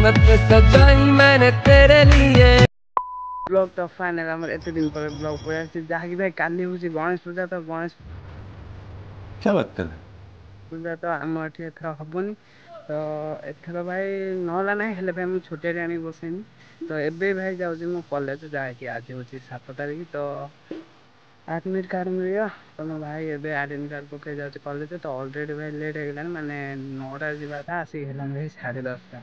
जन्नत सजाई मैंने तेरे लिए। ब्लॉग तो फाइनल आम एत दिन पर ब्लॉग पड़े जहाँकि भाई काली हूँ गणेश पूजा तो गणेश क्या बात कर रहे हैं? पूजा तो आम एठी एथर हबनी तो एथर भाई नहला ना हेल्ले भाई मुझे छोटिया आनी बसैनी तो एबे भाई जाऊँगी मो कॉलेज जाके आज हूँ 7 तारीख तो आडमिट कार्ड मिल तो मो भाई एबे आडमिट कार्ड पकड़ जाऊँ कॉलेज तो ऑलरेडी भाई लेट हो माने 9टा जाता आसिक भाई 10:30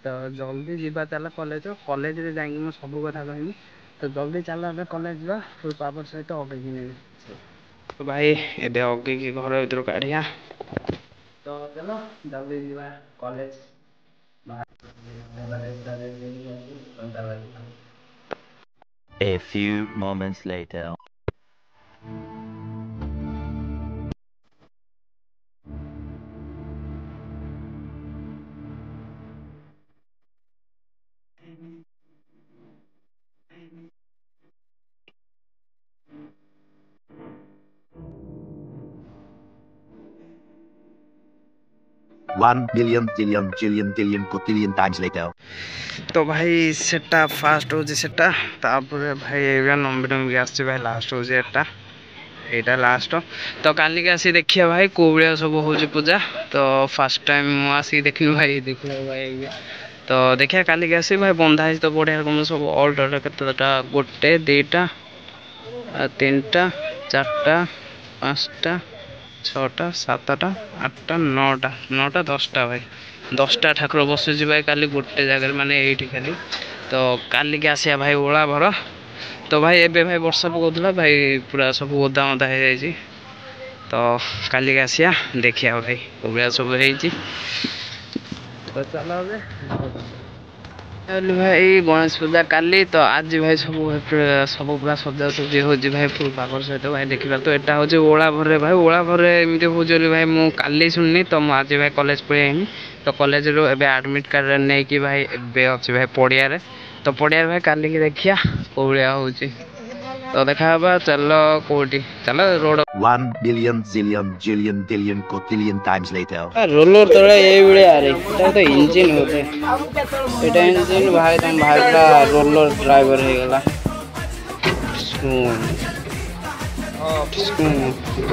तो जल्दी जीवा चल कॉलेज कॉलेज रे जाइए मुझे सब कथा कहमी तो जल्दी चल ए कॉलेज जा फुल पावर सहित अगेकी नहीं तो भाई एबे अगेकी घर भर काढ़िया तो चलो जल्दी जीवा college A few moments later. 1 billion, quadrillion times later. तो भाई सेटा फास्ट हो सेटा तापर भाई एबे नंबर आस भाई लास्ट हो एटा एटा लास्ट तो काली के आसी देखिए भाई को भाया सब हो पूजा तो फास्ट टाइम आसी देख भाई देख भाई तो देखिए काली के आसी भाई बंधा तो बढ़िया कम सब अल्टर केटा गोटे 2टा 3टा 4टा 5टा 6टा 7टा 8टा 9टा 10टा भाई 10टा ठाकुर बसुची भाई काली गोटे जगह माने एठी खाली तो काली के आसिया भाई ओला भर तो भाई एबे भाई वर्षा पकाउला भाई पूरा सब ओदा मदा हो जाइए तो काली के आसिया देखिया भाई कोबरा सब होइची तो चलो भाई गणेश पूजा काली तो आज भाई सब पूरा सजा सजी हो भाई फुल पावर सहित भाई देखा तो यहाँ हूँ ओला भर भाई ओला भर एमती हो भाई मुझे काली शुणनी तो आज भाई कॉलेज पढ़ी तो कॉलेज रू ए आडमिट कार्ड नहीं कि भाई ए अच्छी भाई पड़िया तो पड़िया भाई काली की देखिया कौ भाया हूँ तो देखा चल कौटी चल road 1 billion, zillion, quadrillion times later. Roller तले ये यार तो इंजिन होते এটা इंजिन भाई तुम भाई का रोलर ड्राइवर हो गला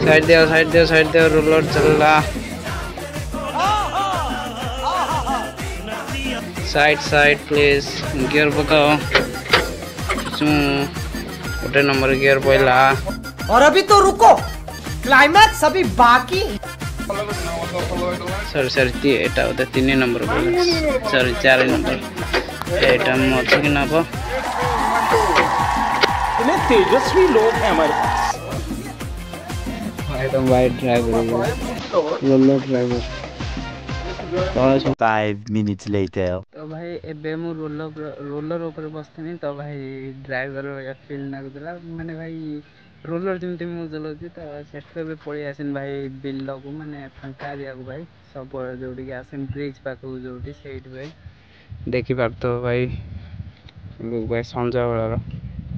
साइड दे रोलर चल रहा साइड प्लीज गियर पकाओ गोटे नंबर गियर पहला और अभी तो रुको क्लाइमैक्स अभी बाकी। सॉरी एटा होता 3 नंबर सॉरी 4 नंबर एटा मत कि नब इतने तेजस्वी लोग हैं हमारे पास। एकदम white driver roller driver 5 minutes later. तो भाई एबे मु रोलर ऊपर बसनी तो भाई ड्राइवर फील लगुला माने भाई रोलर जमी मुझे चलाऊँगी तो से पड़े आसन भाई बिल को मैंने फांका दिया भाई सब जोटी आसन ब्रिज पाखक जोटी से भाई देखिपार तो भाई भाई संजय बेलार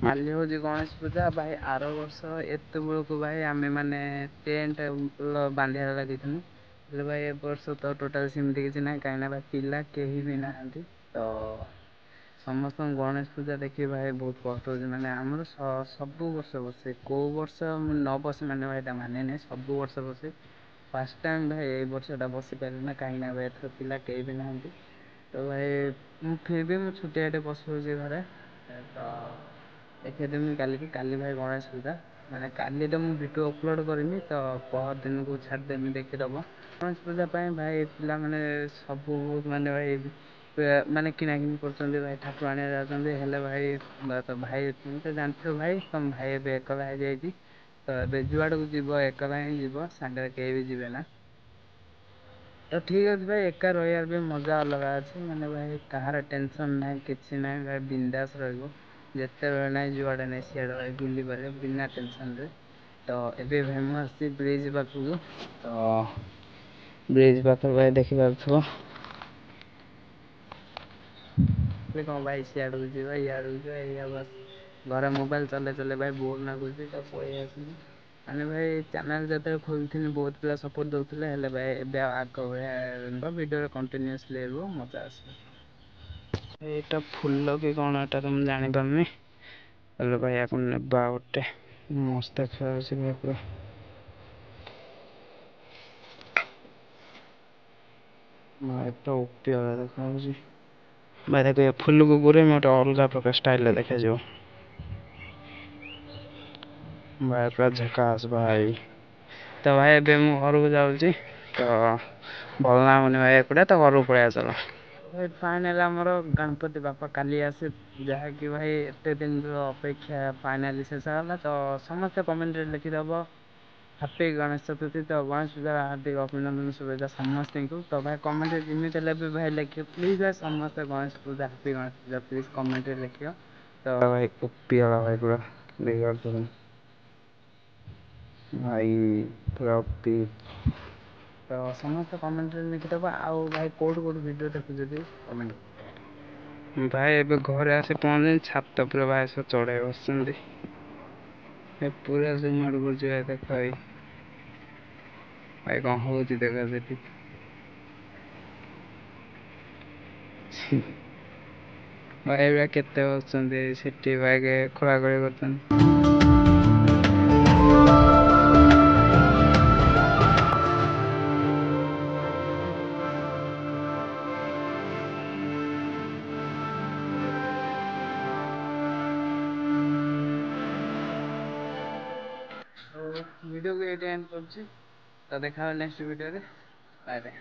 काली हूँ गणेश पूजा भाई आर वर्ष एत बेलू भाई आम मैंने टेंट बांधिया लगी भाई ए वर्ष तो टोटाल सेमती किसी ना कहीं भाई पिला कहीं भी ना तो समस्त गणेश पूजा देखिए भाई बहुत कष्ट हो माने आमर सब वर्ष बसे कौ वर्ष न बस माने भाई माने नहीं सब वर्ष बसे फास्ट टाइम भाई ए वर्षटा बसी पारे ना कहीं भाई एथर पिला कहीं भी ना तो भाई फिर भी मुझे छुट्टियाटे बसुँ घरे तो देखिए काली भाई गणेश पूजा माने काली तो मुझे वीडियो अपलोड करमी तो पहर दिन को छाड़देमी देखीदब गणेश पूजा भाई पिला माने सब माने भाई माने किनाकिनी कर भाई ठाकुर आने जाते भाई तो भाई तुम तो जानते हो भाई तुम भाई ए एकला हो जाए तो जुआड़ को जीव एकला ही जीव सांगे कहीं भी जीवे ना तो ठीक है भाई एका रही भी मजा अलग अच्छे मैंने भाई कहार टेंशन ना कि ना भाई बिंदास रते ना जुआड़े नहीं सियाड़े बुली पारे बिना टेंशन रे तो ये भाई मुझे ब्रिज पाखक तो ब्रिज पाखक भाई देखी पार कौन भाई सियाड़ जीवा इाड़ू जी बस घर मोबाइल चले चले भाई बोर लगुच तो पलि आस मैंने भाई चैनल जो खोलती बहुत पिला सपोर्ट दूसरे भाई आग भाया भिडियो कंटिन्यूअसली मजा आस। ଏଇଟା ଫୁଲ କି କ'ଣ ଏଟା ତ ମୁଁ ଜାଣିପାରୁନି। ହେଲେ ଭାଇ ୟାକୁ ନେବା ଗୋଟେ ମସ୍ତ ଦେଖାଯାଉଛି ଭାଇ ପୁରା। ଭାଇ ପୁରା ଓପି ଭଳିଆ ଦେଖାଯାଉଛି ଭାଇ। ଦେଖ ଏ ଫୁଲକୁ ଗୁରେଇଲେ ଗୋଟେ ଅଲଗା ପ୍ରକାର ଷ୍ଟାଇଲରେ ଦେଖାଯିବ ଭାଇ, ପୁରା ଝକାସ ଭାଇ। ତ ଭାଇ ଏବେ ମୁଁ ଘରକୁ ଯାଉଛି, ତ ଭଲ ଲାଗୁନି ଭାଇ ଏକୁଟିଆ, ତ ଘରକୁ ପଳେଇବା ଚାଲ। ଭାଇ ଫାଇନାଲି ଆମର ଗଣପତି ବାପା କାଲି ଆସେ, ଯାହାକି ଭାଇ ଏତେ ଦିନର ଅପେକ୍ଷା ଫାଇନାଲି ଶେଷ ହେଲା। ତ ସମସ୍ତେ କମେଣ୍ଟରେ ଲେଖିଦେବ ହାପି ଗଣେଶ ଚତୁର୍ଥୀ। ତ ଗଣେଶ ପୂଜାର ହାର୍ଦ୍ଦିକ ଅଭିନନ୍ଦନ ଶୁଭେଚ୍ଛା ସମସ୍ତଙ୍କୁ। ତ ଭାଇ କମେଣ୍ଟରେ ଯେମିତି ହେଲେ ବି ଭାଇ ଲେଖିବ ପ୍ଲିଜ୍ ଭାଇ, ସମସ୍ତେ ଗଣେଶ ପୂଜା ହାପି ଗଣେଶ ପୂଜା ପ୍ଲିଜ୍ କମେଣ୍ଟରେ ଲେଖିବ। ତ ଭାଇ ଓପି ହେଲା ଭାଇ ପୁରା ଦେଖିପାରୁଥିବ ଭାଇ, ପୁରା ଓପି। ତ ସମସ୍ତେ କମେଣ୍ଟରେ ଲେଖିଦେବ। ଆଉ ଭାଇ କୋଉଠୁ ଭିଡ଼ିଓ ଦେଖୁଛନ୍ତି କମେଣ୍ଟ। ଭାଇ ଏବେ ଘରେ ଆସି ପହଞ୍ଚିନି, ଛାତ ଉପରେ ଭାଇ ସହ ଚଢ଼େଇ ବସିଛନ୍ତି। ପୁରା ଜୁମ କରୁଛି ଭାଇ, ଦେଖ ଭାଇ ଭାଇ କ'ଣ ହଉଛି ଦେଖ ସେଠି ଭାଇ। ଏବେ କେତେ ବସୁଛନ୍ତି ସେଠି ଭାଇ, ଖୋଳାଖୋଳି କରୁଛନ୍ତି। ଭିଡ଼ିଓକୁ ଏଇଠି ଏଣ୍ଡ କରୁଛି, ତ ଦେଖା ହବ ନେକ୍ସଟ ଭିଡ଼ିଓରେ। Bye bye.